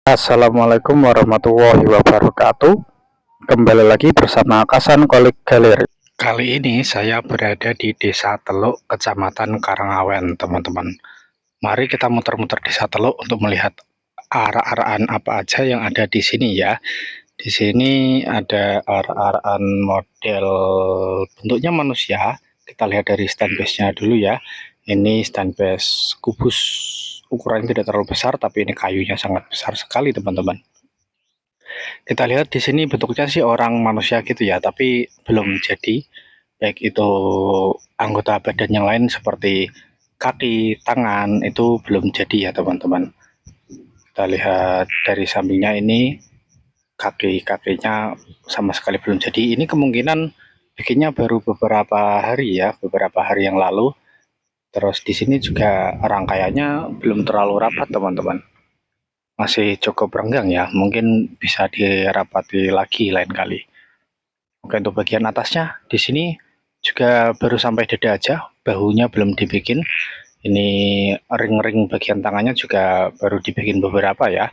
Assalamualaikum warahmatullahi wabarakatuh. Kembali lagi bersama Kasan Kolik Galeri. Kali ini saya berada di Desa Teluk, Kecamatan Karangawen, teman-teman. Mari kita muter-muter Desa Teluk untuk melihat arak-arakan apa aja yang ada di sini ya. Di sini ada arak-arakan model bentuknya manusia. Kita lihat dari stand base-nya dulu ya. Ini stand base kubus, ukurannya tidak terlalu besar, tapi ini kayunya sangat besar sekali, teman-teman. Kita lihat di sini bentuknya sih orang manusia gitu ya, tapi belum jadi. Baik itu anggota badan yang lain seperti kaki, tangan itu belum jadi ya, teman-teman. Kita lihat dari sampingnya ini kaki-kakinya sama sekali belum jadi. Ini kemungkinan bikinnya baru beberapa hari ya, beberapa hari yang lalu. Terus di sini juga rangkaiannya belum terlalu rapat, teman-teman. Masih cukup renggang ya, mungkin bisa dirapati lagi lain kali. Oke, untuk bagian atasnya di sini juga baru sampai dada aja, bahunya belum dibikin. Ini ring-ring bagian tangannya juga baru dibikin beberapa ya.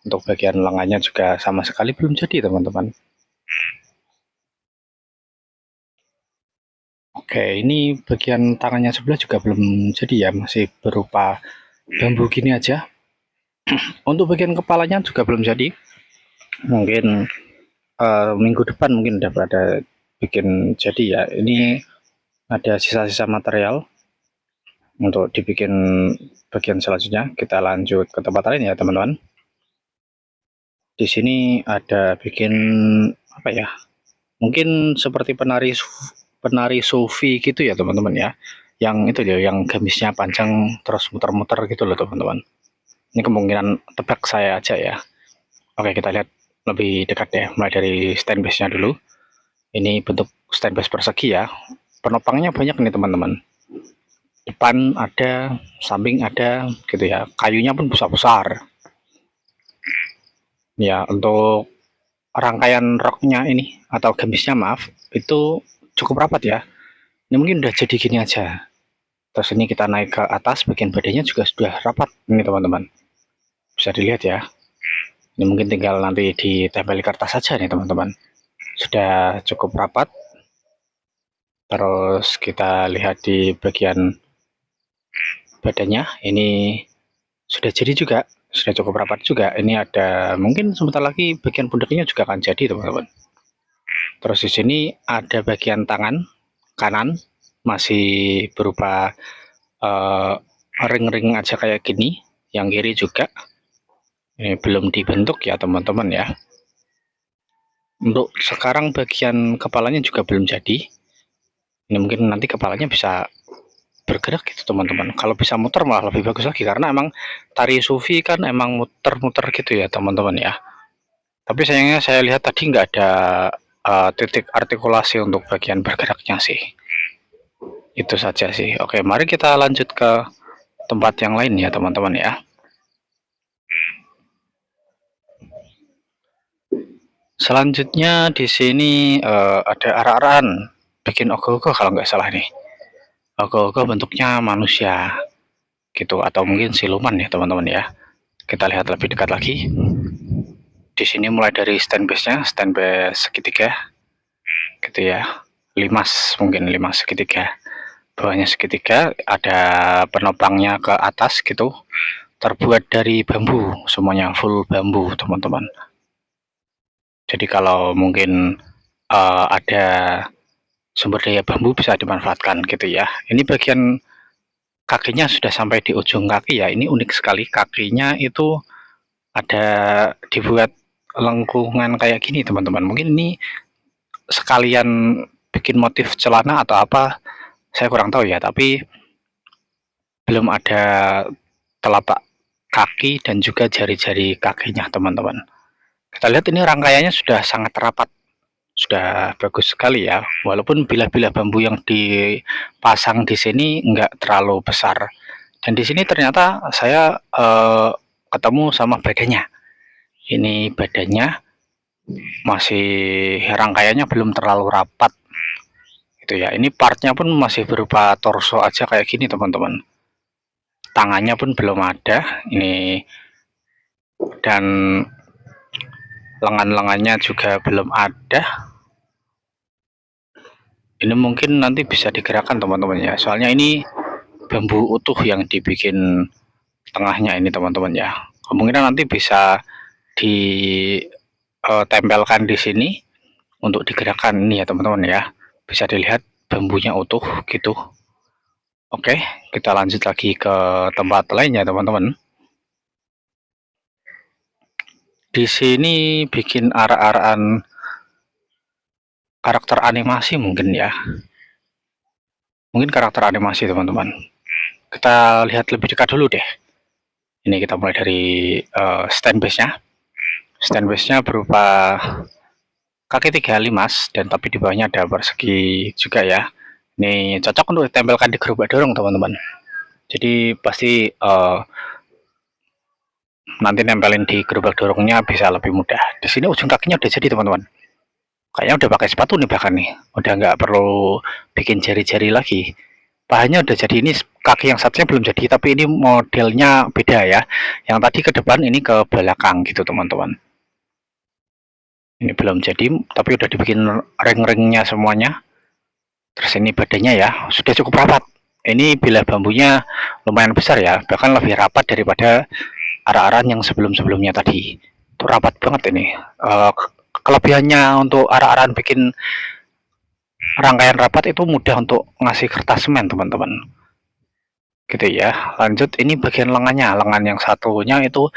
Untuk bagian lengannya juga sama sekali belum jadi, teman-teman. Oke, ini bagian tangannya sebelah juga belum jadi ya, masih berupa bambu gini aja. Untuk bagian kepalanya juga belum jadi. Mungkin minggu depan mungkin udah pada bikin jadi ya. Ini ada sisa-sisa material untuk dibikin bagian selanjutnya. Kita lanjut ke tempat lain ya, teman-teman. Di sini ada bikin apa ya? Mungkin seperti penari sufi gitu ya, teman-teman ya. Yang itu ya, yang gamisnya panjang terus muter-muter gitu loh, teman-teman. Ini kemungkinan tebak saya aja ya. Oke, kita lihat lebih dekat ya, mulai dari stand base-nya dulu. Ini bentuk stand base persegi ya. Penopangnya banyak nih, teman-teman. Depan ada, samping ada gitu ya. Kayunya pun besar-besar. Ya, untuk rangkaian roknya ini atau gamisnya maaf, itu cukup rapat ya. Ini mungkin udah jadi gini aja. Terus ini kita naik ke atas, bagian badannya juga sudah rapat ini, teman-teman. Bisa dilihat ya. Ini mungkin tinggal nanti ditempel kertas saja nih, teman-teman. Sudah cukup rapat. Terus kita lihat di bagian badannya, ini sudah jadi juga, sudah cukup rapat juga. Ini ada mungkin sebentar lagi bagian pundaknya juga akan jadi, teman-teman. Terus di sini ada bagian tangan kanan masih berupa ring-ring aja kayak gini. Yang kiri juga ini belum dibentuk ya, teman-teman ya. Untuk sekarang bagian kepalanya juga belum jadi. Ini mungkin nanti kepalanya bisa bergerak gitu, teman-teman. Kalau bisa muter malah lebih bagus lagi, karena emang tari sufi kan emang muter-muter gitu ya, teman-teman ya. Tapi sayangnya saya lihat tadi nggak ada titik artikulasi untuk bagian bergeraknya sih. Itu saja sih. Oke, mari kita lanjut ke tempat yang lain ya, teman-teman ya. Selanjutnya di sini ada arak-arakan bikin ogoh-ogoh kalau nggak salah nih. Ogoh-ogoh bentuknya manusia gitu, atau mungkin siluman ya, teman-teman ya. Kita lihat lebih dekat lagi. Di sini mulai dari stand base-nya, stand base segitiga gitu ya. Limas, mungkin limas segitiga. Bawahnya segitiga, ada penopangnya ke atas gitu. Terbuat dari bambu, semuanya full bambu, teman-teman. Jadi kalau mungkin ada sumber daya bambu bisa dimanfaatkan gitu ya. Ini bagian kakinya sudah sampai di ujung kaki ya. Ini unik sekali, kakinya itu ada dibuat lengkungan kayak gini, teman-teman. Mungkin ini sekalian bikin motif celana atau apa, saya kurang tahu ya. Tapi belum ada telapak kaki dan juga jari-jari kakinya, teman-teman. Kita lihat ini rangkaiannya sudah sangat rapat, sudah bagus sekali ya. Walaupun bilah-bilah bambu yang dipasang di sini nggak terlalu besar. Dan di sini ternyata saya ketemu sama badannya. Ini badannya masih rangkaiannya belum terlalu rapat gitu ya. Ini partnya pun masih berupa torso aja kayak gini, teman-teman. Tangannya pun belum ada. Ini dan lengan-lengannya juga belum ada. Ini mungkin nanti bisa digerakkan teman-teman ya, soalnya ini bambu utuh yang dibikin tengahnya ini teman-teman ya. Kemungkinan nanti bisa ditempelkan di sini untuk digerakkan ini ya teman-teman ya. Bisa dilihat bambunya utuh gitu. Oke, kita lanjut lagi ke tempat lainnya teman-teman. Di sini bikin arah-arahan karakter animasi mungkin ya. Mungkin karakter animasi teman-teman. Kita lihat lebih dekat dulu deh. Ini kita mulai dari stand base-nya. Stand base-nya berupa kaki 3 limas dan tapi di bawahnya ada persegi juga ya. Ini cocok untuk ditempelkan di gerobak dorong teman-teman. Jadi pasti nanti nempelin di gerobak dorongnya bisa lebih mudah. Di sini ujung kakinya udah jadi teman-teman. Kayaknya udah pakai sepatu nih bahkan nih. Udah nggak perlu bikin jari-jari lagi. Pahannya udah jadi. Ini kaki yang satunya belum jadi, tapi ini modelnya beda ya. Yang tadi ke depan, ini ke belakang gitu teman-teman. Ini belum jadi, tapi udah dibikin ring-ringnya semuanya. Terus ini badannya ya, sudah cukup rapat. Ini bilah bambunya lumayan besar ya, bahkan lebih rapat daripada arah-arahan yang sebelum-sebelumnya tadi. Itu rapat banget ini. Kelebihannya untuk arah-arahan bikin rangkaian rapat itu mudah untuk ngasih kertas semen teman-teman. Gitu ya. Lanjut, ini bagian lengannya. Lengan yang satunya itu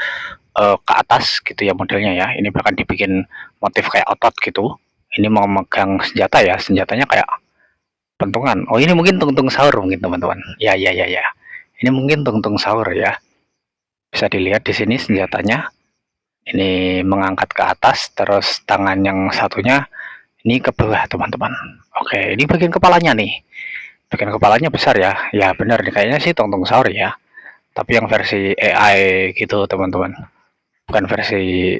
ke atas gitu ya modelnya ya. Ini bahkan dibikin motif kayak otot gitu. Ini mau megang senjata ya, senjatanya kayak pentungan. Oh, ini mungkin tungtung sahur mungkin teman-teman. Ya ya ya ya. Ini mungkin tungtung sahur ya. Bisa dilihat di sini senjatanya. Ini mengangkat ke atas, terus tangan yang satunya ini ke bawah teman-teman. Oke, ini bagian kepalanya nih. Bagian kepalanya besar ya. Ya benar nih, kayaknya sih tungtung sahur ya. Tapi yang versi AI gitu teman-teman. Bukan versi,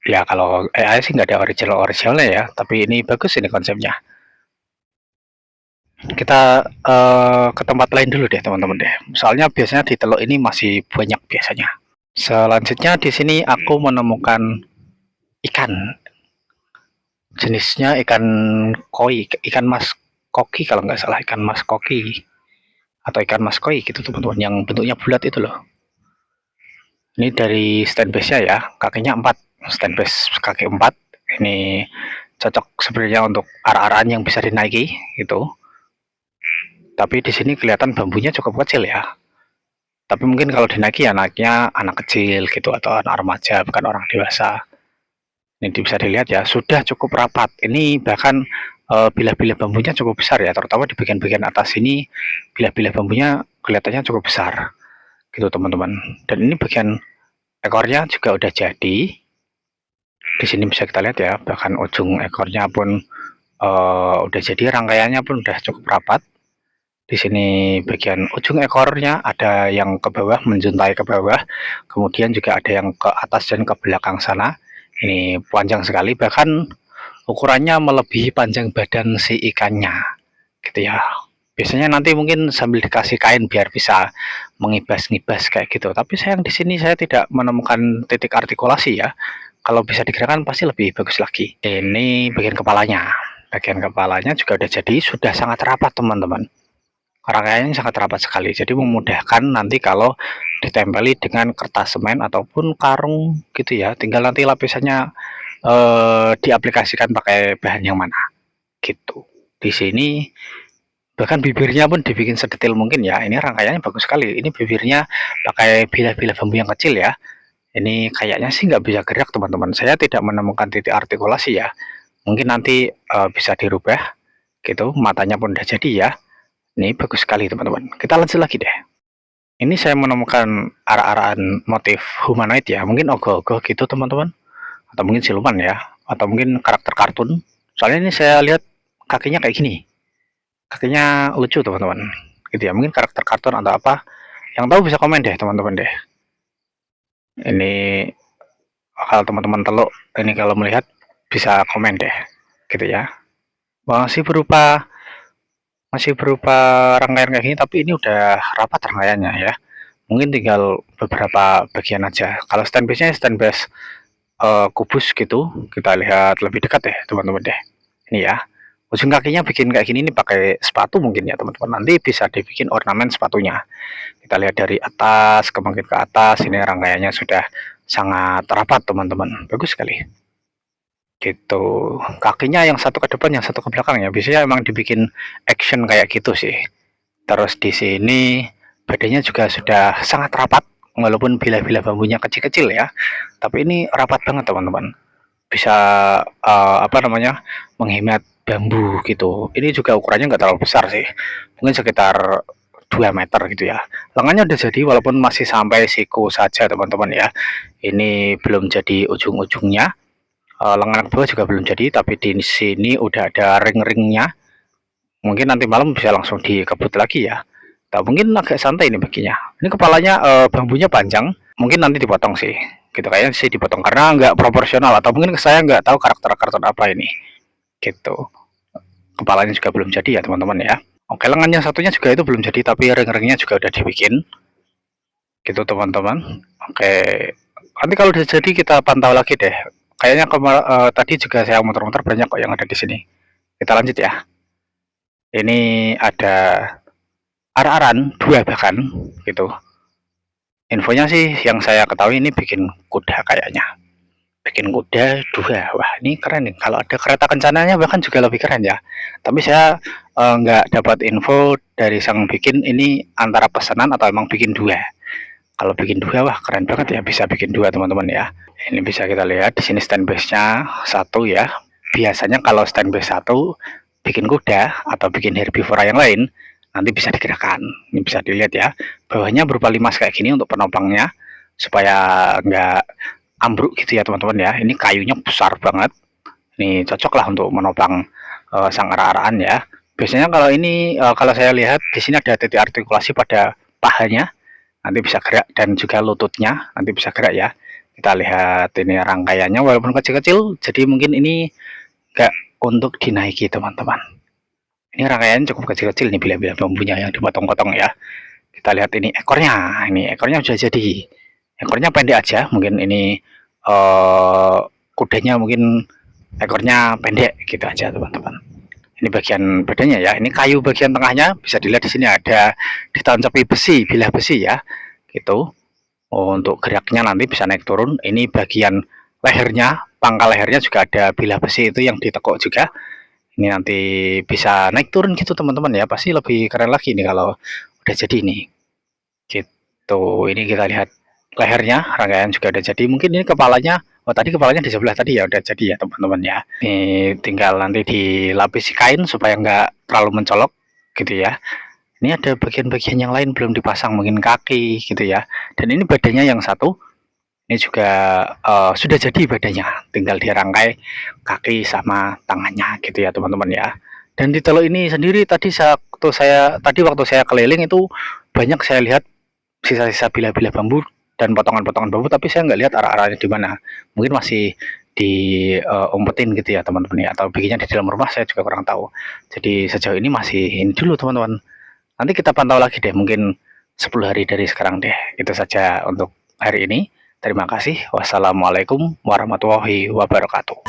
ya kalau AI sih nggak ada originalnya ya. Tapi ini bagus ini konsepnya. Kita ke tempat lain dulu deh teman-teman deh. Soalnya biasanya di teluk ini masih banyak biasanya. Selanjutnya di sini aku menemukan ikan. Jenisnya ikan koi, ikan mas koki kalau nggak salah, ikan mas koki atau ikan mas koi gitu teman-teman, yang bentuknya bulat itu loh. Ini dari stand base-nya ya, kakinya 4, stand base kaki 4. Ini cocok sebenarnya untuk arah-arahan yang bisa dinaiki gitu. Tapi di sini kelihatan bambunya cukup kecil ya. Tapi mungkin kalau dinaiki ya naiknya anak kecil gitu atau anak remaja, bukan orang dewasa. Ini bisa dilihat ya, sudah cukup rapat. Ini bahkan bilah-bilah bambunya cukup besar ya, terutama di bagian-bagian atas ini bilah-bilah bambunya kelihatannya cukup besar gitu teman-teman. Dan ini bagian ekornya juga udah jadi. Di sini bisa kita lihat ya, bahkan ujung ekornya pun udah jadi, rangkaiannya pun udah cukup rapat. Di sini bagian ujung ekornya ada yang ke bawah, menjuntai ke bawah, kemudian juga ada yang ke atas dan ke belakang sana. Ini panjang sekali, bahkan ukurannya melebihi panjang badan si ikannya gitu ya. Biasanya nanti mungkin sambil dikasih kain biar bisa mengibas-ngibas kayak gitu, tapi sayang di sini saya tidak menemukan titik artikulasi ya. Kalau bisa digerakkan pasti lebih bagus lagi. Ini bagian kepalanya juga udah jadi, sudah sangat rapat teman-teman. Rangkaiannya sangat rapat sekali, jadi memudahkan nanti kalau ditempeli dengan kertas semen ataupun karung gitu ya. Tinggal nanti lapisannya diaplikasikan pakai bahan yang mana gitu. Di sini bahkan bibirnya pun dibikin sedetail mungkin ya. Ini rangkaiannya bagus sekali. Ini bibirnya pakai bilah-bilah bambu yang kecil ya. Ini kayaknya sih nggak bisa gerak teman-teman. Saya tidak menemukan titik artikulasi ya. Mungkin nanti bisa dirubah gitu. Matanya pun udah jadi ya. Ini bagus sekali teman-teman. Kita lanjut lagi deh. Ini saya menemukan arah-arahan motif humanoid ya. Mungkin ogoh-ogoh gitu teman-teman. Atau mungkin siluman ya. Atau mungkin karakter kartun. Soalnya ini saya lihat kakinya kayak gini. Kakinya lucu teman-teman. Gitu ya. Mungkin karakter kartun atau apa. Yang tahu bisa komen deh teman-teman deh. Ini kalau teman-teman teluk ini kalau melihat bisa komen deh. Gitu ya. Masih berupa rangkaian kayak gini, tapi ini udah rapat rangkaiannya ya. Mungkin tinggal beberapa bagian aja. Kalau stand base-nya stand base kubus gitu, kita lihat lebih dekat deh teman-teman deh. Ini ya, ujung kakinya bikin kayak gini nih pakai sepatu mungkin ya teman-teman. Nanti bisa dibikin ornamen sepatunya. Kita lihat dari atas kemungkinan ke atas, ini rangkaiannya sudah sangat rapat teman-teman, bagus sekali. Gitu, kakinya yang satu ke depan, yang satu ke belakang ya. Biasanya emang dibikin action kayak gitu sih. Terus di sini badannya juga sudah sangat rapat, walaupun bila-bila bambunya kecil-kecil ya. Tapi ini rapat banget teman-teman. Bisa apa namanya, menghemat bambu gitu. Ini juga ukurannya nggak terlalu besar sih, mungkin sekitar 2 meter gitu ya. Lengannya udah jadi walaupun masih sampai siku saja teman-teman ya. Ini belum jadi ujung-ujungnya. Lengan bawah juga belum jadi, tapi di sini udah ada ring-ringnya. Mungkin nanti malam bisa langsung dikebut lagi ya. Nah, mungkin agak santai ini baginya. Ini kepalanya bambunya panjang, mungkin nanti dipotong sih. Gitu kayaknya sih dipotong karena nggak proporsional, atau mungkin saya nggak tahu karakter kartun apa ini. Gitu. Kepalanya juga belum jadi ya teman-teman ya. Oke, lengannya satunya juga itu belum jadi, tapi ring-ringnya juga udah dibikin. Gitu teman-teman. Oke. Nanti kalau udah jadi kita pantau lagi deh. Kayaknya tadi juga saya muter-muter banyak kok yang ada di sini. Kita lanjut ya. Ini ada ar-aran 2 bahkan gitu. Infonya sih yang saya ketahui ini bikin kuda kayaknya. Bikin kuda 2. Wah, ini keren nih. Kalau ada kereta kencananya bahkan juga lebih keren ya. Tapi saya nggak dapat info dari sang bikin ini antara pesanan atau emang bikin 2. Kalau bikin 2, wah keren banget ya, bisa bikin 2 teman-teman ya. Ini bisa kita lihat di sini stand base-nya 1 ya. Biasanya kalau stand base 1 bikin kuda atau bikin herbivora yang lain, nanti bisa digerakkan. Ini bisa dilihat ya. Bawahnya berupa limas kayak gini untuk penopangnya supaya nggak ambruk gitu ya teman-teman ya. Ini kayunya besar banget. Ini cocok lah untuk menopang sang ara-araan ya. Biasanya kalau ini kalau saya lihat di sini ada titik artikulasi pada pahanya, nanti bisa gerak, dan juga lututnya nanti bisa gerak ya. Kita lihat ini rangkaiannya walaupun kecil-kecil, jadi mungkin ini enggak untuk dinaiki teman-teman. Ini rangkaian cukup kecil-kecil nih bila-bila bambunya yang dipotong-potong ya. Kita lihat ini ekornya sudah jadi. Ekornya pendek aja, mungkin ini kudanya mungkin ekornya pendek gitu aja teman-teman. Ini bagian badannya ya. Ini kayu bagian tengahnya bisa dilihat di sini ada ditancapi besi, bilah besi ya. Gitu. Oh, untuk geraknya nanti bisa naik turun. Ini bagian lehernya, pangkal lehernya juga ada bilah besi itu yang ditekuk juga. Ini nanti bisa naik turun gitu teman-teman ya. Pasti lebih keren lagi nih kalau udah jadi nih. Gitu. Ini kita lihat lehernya, rangkaian juga udah jadi. Mungkin ini kepalanya, oh tadi kepalanya di sebelah tadi ya udah jadi ya teman-teman ya. Ini tinggal nanti dilapisi kain supaya nggak terlalu mencolok gitu ya. Ini ada bagian-bagian yang lain belum dipasang, mungkin kaki gitu ya. Dan ini badannya yang satu, ini juga sudah jadi badannya, tinggal dirangkai kaki sama tangannya gitu ya teman-teman ya. Dan di teluk ini sendiri tadi waktu saya keliling itu banyak saya lihat sisa-sisa bila-bila bambu dan potongan-potongan bambu, tapi saya nggak lihat arah-arahnya di mana. Mungkin masih diumpetin gitu ya teman-teman ya, atau bikinnya di dalam rumah, saya juga kurang tahu. Jadi sejauh ini masih ini dulu teman-teman. Nanti kita pantau lagi deh, mungkin 10 hari dari sekarang deh. Itu saja untuk hari ini. Terima kasih. Wassalamualaikum warahmatullahi wabarakatuh.